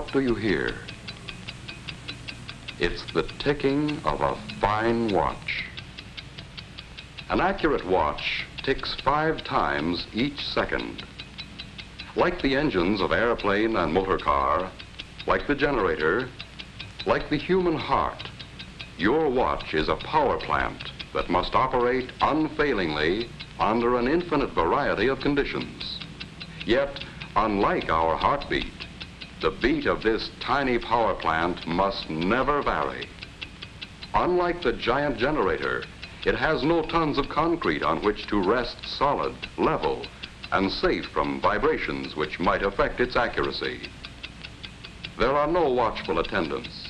What do you hear? It's the ticking of a fine watch. An accurate watch ticks 5 times each second. Like the engines of airplane and motor car, like the generator, like the human heart, your watch is a power plant that must operate unfailingly under an infinite variety of conditions. Yet, unlike our heartbeat, the beat of this tiny power plant must never vary. Unlike the giant generator, it has no tons of concrete on which to rest solid, level, and safe from vibrations which might affect its accuracy. There are no watchful attendants,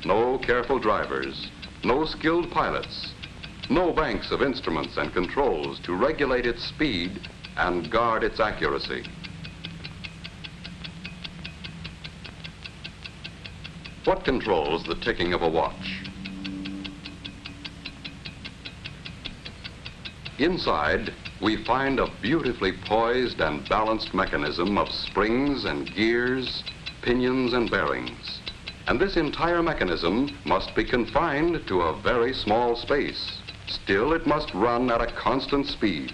no careful drivers, no skilled pilots, no banks of instruments and controls to regulate its speed and guard its accuracy. What controls the ticking of a watch? Inside, we find a beautifully poised and balanced mechanism of springs and gears, pinions and bearings. And this entire mechanism must be confined to a very small space. Still, it must run at a constant speed,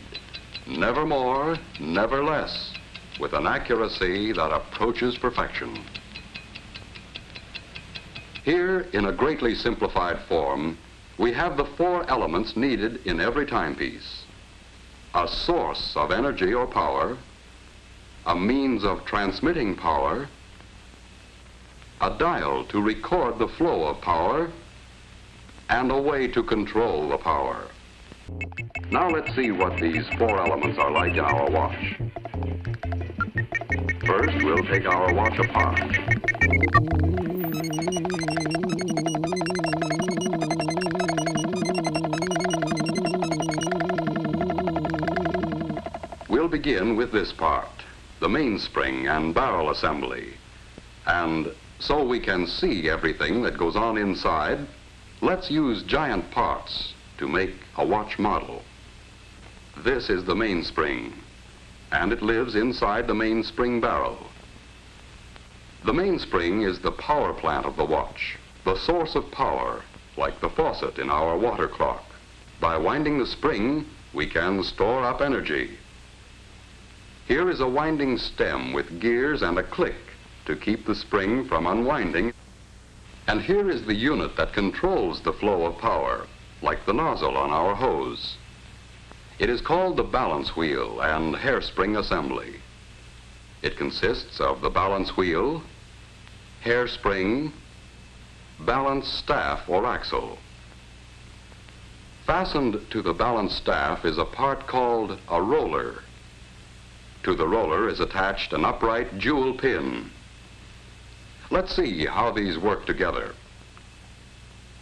never more, never less, with an accuracy that approaches perfection. Here, in a greatly simplified form, we have the 4 elements needed in every timepiece: a source of energy or power, a means of transmitting power, a dial to record the flow of power, and a way to control the power. Now let's see what these 4 elements are like in our watch. First, we'll take our watch apart. We'll begin with this part, the mainspring and barrel assembly. And so we can see everything that goes on inside, let's use giant parts to make a watch model. This is the mainspring, and it lives inside the mainspring barrel. The mainspring is the power plant of the watch, the source of power, like the faucet in our water clock. By winding the spring, we can store up energy. Here is a winding stem with gears and a click to keep the spring from unwinding. And here is the unit that controls the flow of power, like the nozzle on our hose. It is called the balance wheel and hairspring assembly. It consists of the balance wheel, hairspring, balance staff or axle. Fastened to the balance staff is a part called a roller. To the roller is attached an upright jewel pin. Let's see how these work together.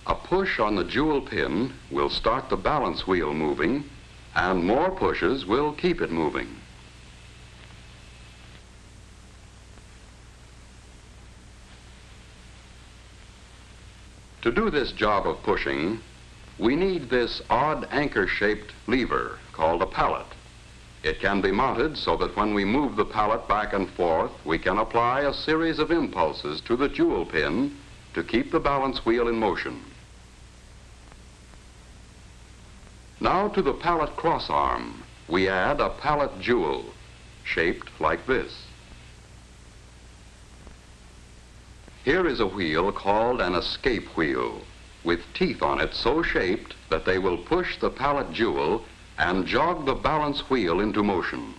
A push on the jewel pin will start the balance wheel moving, and more pushes will keep it moving. To do this job of pushing, we need this odd anchor-shaped lever called a pallet. It can be mounted so that when we move the pallet back and forth, we can apply a series of impulses to the jewel pin to keep the balance wheel in motion. Now to the pallet crossarm, we add a pallet jewel, shaped like this. Here is a wheel called an escape wheel, with teeth on it so shaped that they will push the pallet jewel and jog the balance wheel into motion.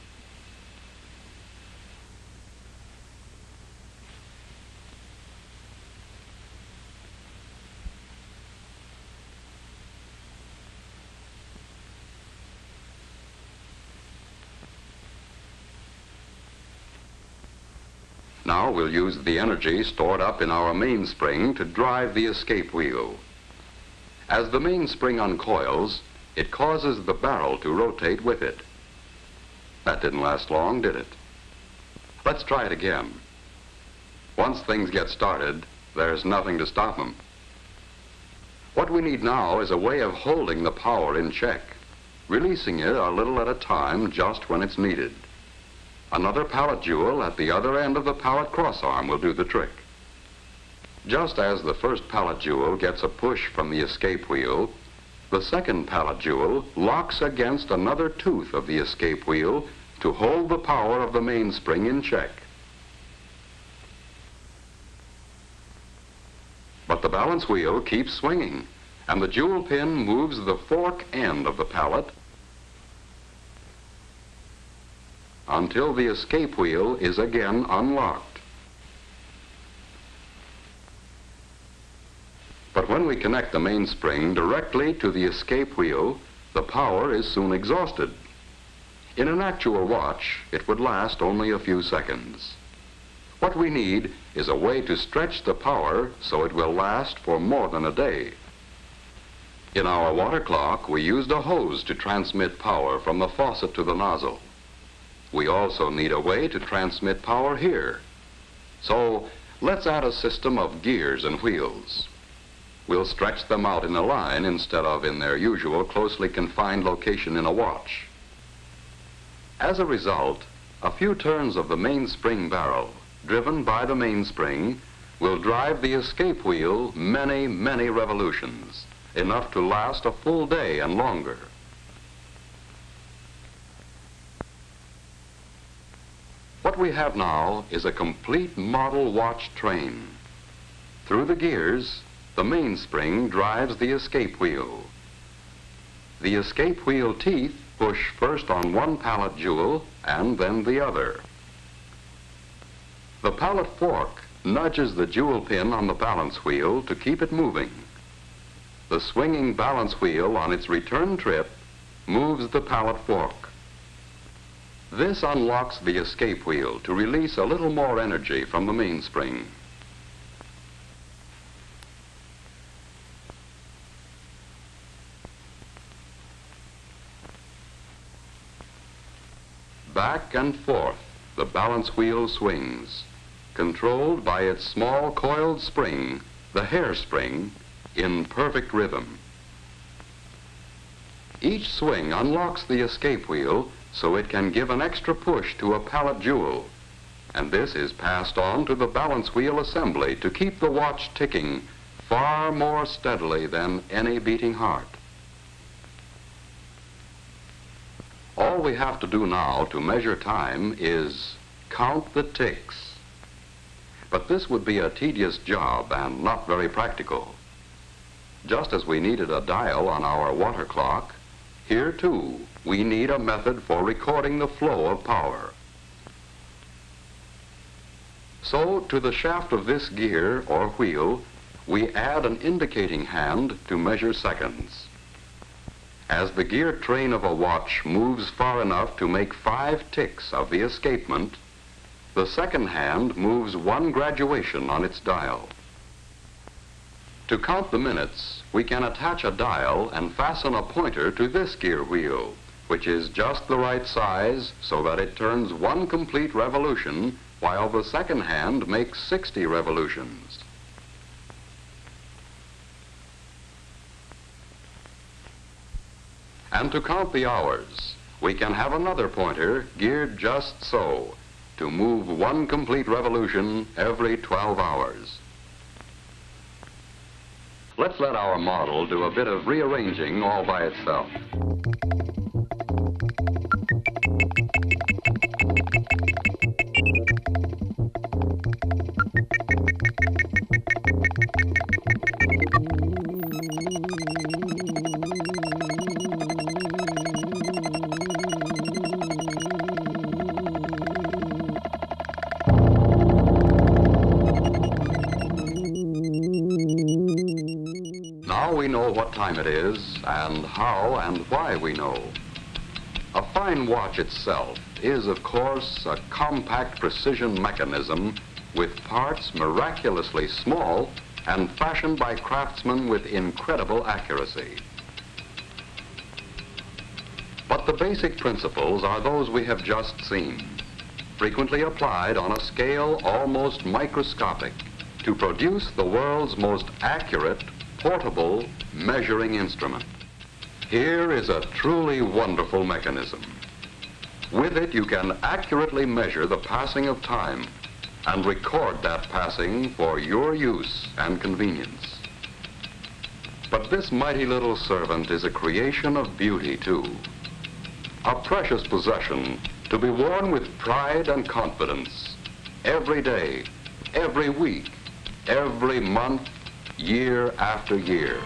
Now we'll use the energy stored up in our mainspring to drive the escape wheel. As the mainspring uncoils, it causes the barrel to rotate with it. That didn't last long, did it? Let's try it again. Once things get started, there's nothing to stop them. What we need now is a way of holding the power in check, releasing it a little at a time just when it's needed. Another pallet jewel at the other end of the pallet crossarm will do the trick. Just as the first pallet jewel gets a push from the escape wheel, the second pallet jewel locks against another tooth of the escape wheel to hold the power of the mainspring in check. But the balance wheel keeps swinging, and the jewel pin moves the fork end of the pallet until the escape wheel is again unlocked. But when we connect the mainspring directly to the escape wheel, the power is soon exhausted. In an actual watch, it would last only a few seconds. What we need is a way to stretch the power so it will last for more than a day. In our water clock, we used a hose to transmit power from the faucet to the nozzle. We also need a way to transmit power here. So let's add a system of gears and wheels. We'll stretch them out in a line instead of in their usual closely confined location in a watch. As a result, a few turns of the mainspring barrel, driven by the mainspring, will drive the escape wheel many, many revolutions, enough to last a full day and longer. What we have now is a complete model watch train. Through the gears, the mainspring drives the escape wheel. The escape wheel teeth push first on one pallet jewel and then the other. The pallet fork nudges the jewel pin on the balance wheel to keep it moving. The swinging balance wheel on its return trip moves the pallet fork. This unlocks the escape wheel to release a little more energy from the mainspring. Back and forth, the balance wheel swings, controlled by its small coiled spring, the hairspring, in perfect rhythm. Each swing unlocks the escape wheel so it can give an extra push to a pallet jewel, and this is passed on to the balance wheel assembly to keep the watch ticking far more steadily than any beating heart. All we have to do now to measure time is count the ticks. But this would be a tedious job and not very practical. Just as we needed a dial on our water clock, here too we need a method for recording the flow of power. So to the shaft of this gear or wheel, we add an indicating hand to measure seconds. As the gear train of a watch moves far enough to make 5 ticks of the escapement, the second hand moves 1 graduation on its dial. To count the minutes, we can attach a dial and fasten a pointer to this gear wheel, which is just the right size so that it turns 1 complete revolution while the second hand makes 60 revolutions. And to count the hours, we can have another pointer geared just so, to move 1 complete revolution every 12 hours. Let's let our model do a bit of rearranging all by itself. Now we know what time it is and how and why we know. A fine watch itself is, of course, a compact precision mechanism with parts miraculously small and fashioned by craftsmen with incredible accuracy. But the basic principles are those we have just seen, frequently applied on a scale almost microscopic to produce the world's most accurate portable measuring instrument. Here is a truly wonderful mechanism. With it, you can accurately measure the passing of time and record that passing for your use and convenience. But this mighty little servant is a creation of beauty too, a precious possession to be worn with pride and confidence every day, every week, every month, year after year.